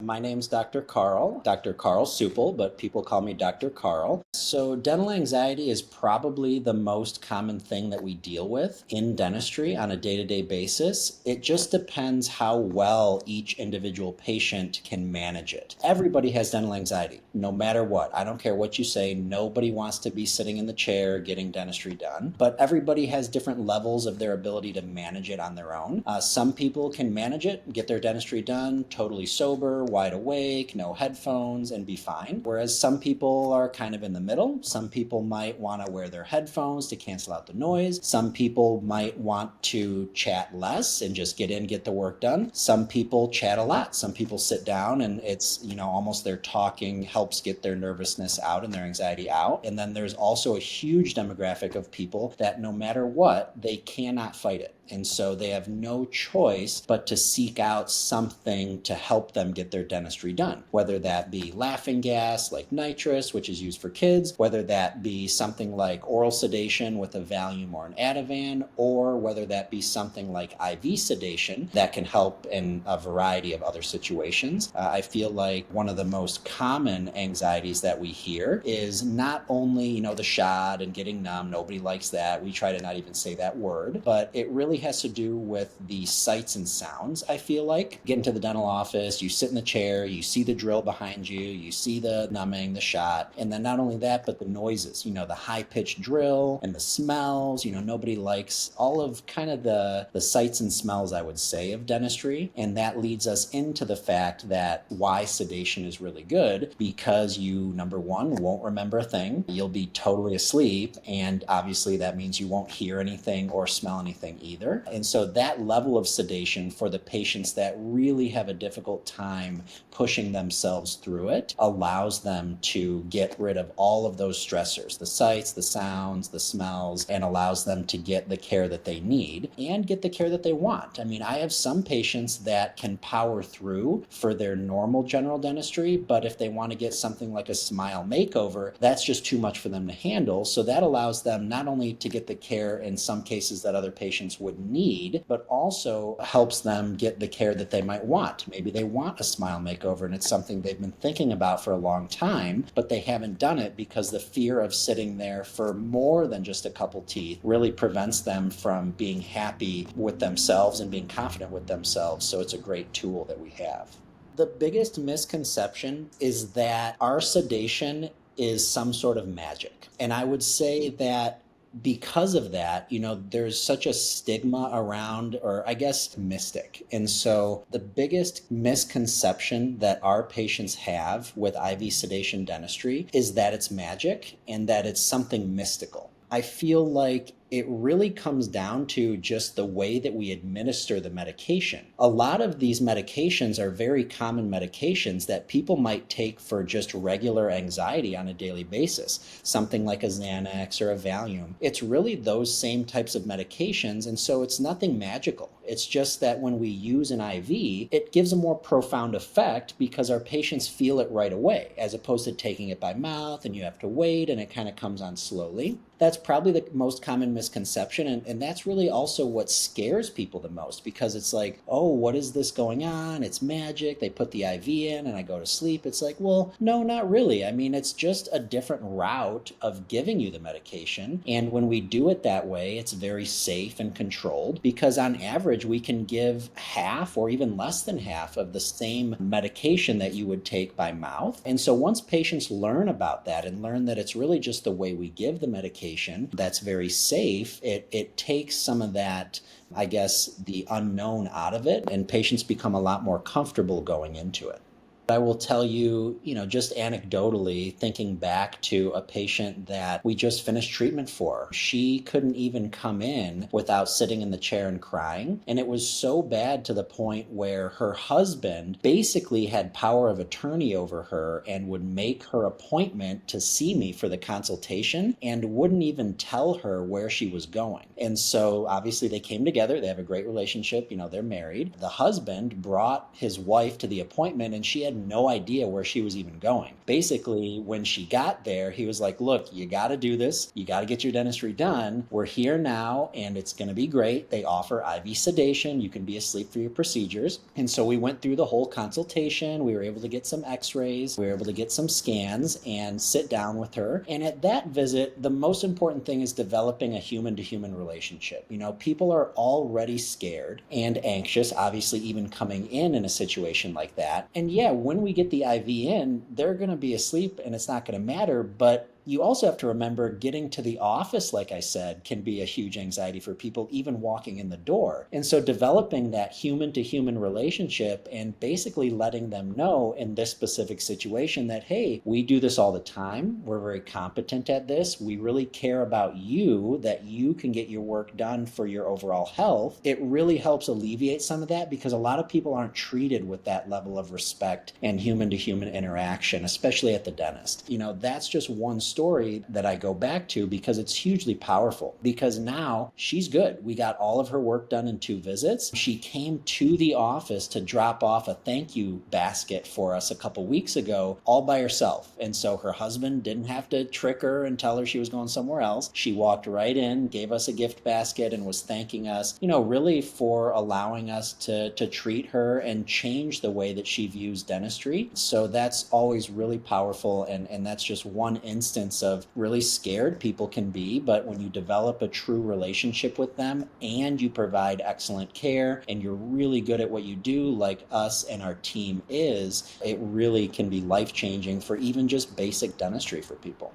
My name's Dr. Carl Supal, but people call me Dr. Carl. So dental anxiety is probably the most common thing that we deal with in dentistry on a day-to-day basis. It just depends how well each individual patient can manage it. Everybody has dental anxiety, no matter what. I don't care what you say. Nobody wants to be sitting in the chair getting dentistry done, but everybody has different levels of their ability to manage it on their own. Some people can manage it, get their dentistry done totally sober, wide awake, no headphones, and be fine. Whereas some people are kind of in the middle. Some people might want to wear their headphones to cancel out the noise. Some people might want to chat less and just get the work done. Some people chat a lot. Some people sit down and it's, almost their talking helps get their nervousness out and their anxiety out. And then there's also a huge demographic of people that no matter what, they cannot fight it. And so they have no choice but to seek out something to help them get their dentistry done, whether that be laughing gas like nitrous, which is used for kids, whether that be something like oral sedation with a Valium or an Ativan, or whether that be something like IV sedation that can help in a variety of other situations. I feel like one of the most common anxieties that we hear is not only, the shot and getting numb. Nobody likes that. We try to not even say that word, but it really has to do with the sights and sounds. I feel like get into the dental office, you sit in the chair, you see the drill behind you, you see the numbing, the shot, and then not only that, but the noises, the high-pitched drill and the smells. Nobody likes all of kind of the sights and smells, I would say, of dentistry. And that leads us into the fact that why sedation is really good, because you, number one, won't remember a thing. You'll be totally asleep, and obviously that means you won't hear anything or smell anything either. And so that level of sedation for the patients that really have a difficult time pushing themselves through it allows them to get rid of all of those stressors, the sights, the sounds, the smells, and allows them to get the care that they need and get the care that they want. I mean, I have some patients that can power through for their normal general dentistry, but if they want to get something like a smile makeover, that's just too much for them to handle. So that allows them not only to get the care in some cases that other patients would need, but also helps them get the care that they might want. Maybe they want a smile makeover and it's something they've been thinking about for a long time, but they haven't done it because the fear of sitting there for more than just a couple teeth really prevents them from being happy with themselves and being confident with themselves. So it's a great tool that we have. The biggest misconception is that our sedation is some sort of magic. And I would say that because of that, there's such a stigma around, or I guess mystic. And so the biggest misconception that our patients have with IV sedation dentistry is that it's magic and that it's something mystical. I feel like it really comes down to just the way that we administer the medication. A lot of these medications are very common medications that people might take for just regular anxiety on a daily basis, something like a Xanax or a Valium. It's really those same types of medications, and so it's nothing magical. It's just that when we use an IV, it gives a more profound effect because our patients feel it right away, as opposed to taking it by mouth and you have to wait and it kind of comes on slowly. That's probably the most common misconception, and that's really also what scares people the most, because it's like, oh, what is this going on? It's magic. They put the IV in and I go to sleep. It's like, well, no, not really. I mean, it's just a different route of giving you the medication. And when we do it that way, it's very safe and controlled, because on average, we can give half or even less than half of the same medication that you would take by mouth. And so once patients learn about that and learn that it's really just the way we give the medication that's very safe, it takes some of that, I guess, the unknown out of it, and patients become a lot more comfortable going into it. I will tell you, just anecdotally, thinking back to a patient that we just finished treatment for. She couldn't even come in without sitting in the chair and crying. And it was so bad to the point where her husband basically had power of attorney over her and would make her appointment to see me for the consultation and wouldn't even tell her where she was going. And so obviously they came together. They have a great relationship. They're married. The husband brought his wife to the appointment and she had no idea where she was even going. Basically, when she got there, he was like, look, you got to do this. You got to get your dentistry done. We're here now and it's going to be great. They offer IV sedation. You can be asleep for your procedures. And so we went through the whole consultation. We were able to get some x-rays. We were able to get some scans and sit down with her. And at that visit, the most important thing is developing a human to human relationship. You know, people are already scared and anxious, obviously, even coming in a situation like that. And yeah, when we get the IV in, they're going to be asleep and it's not going to matter. But you also have to remember getting to the office, like I said, can be a huge anxiety for people, even walking in the door. And so developing that human to human relationship and basically letting them know in this specific situation that, hey, we do this all the time. We're very competent at this. We really care about you, that you can get your work done for your overall health. It really helps alleviate some of that because a lot of people aren't treated with that level of respect and human to human interaction, especially at the dentist. You know, that's just one story that I go back to because it's hugely powerful, because now she's good. We got all of her work done in 2 visits. She came to the office to drop off a thank you basket for us a couple weeks ago all by herself. And so her husband didn't have to trick her and tell her she was going somewhere else. She walked right in, gave us a gift basket, and was thanking us, you know, really for allowing us to treat her and change the way that she views dentistry. So that's always really powerful. And that's just one instance of really scared people can be, but when you develop a true relationship with them and you provide excellent care and you're really good at what you do, like us and our team is, it really can be life-changing for even just basic dentistry for people.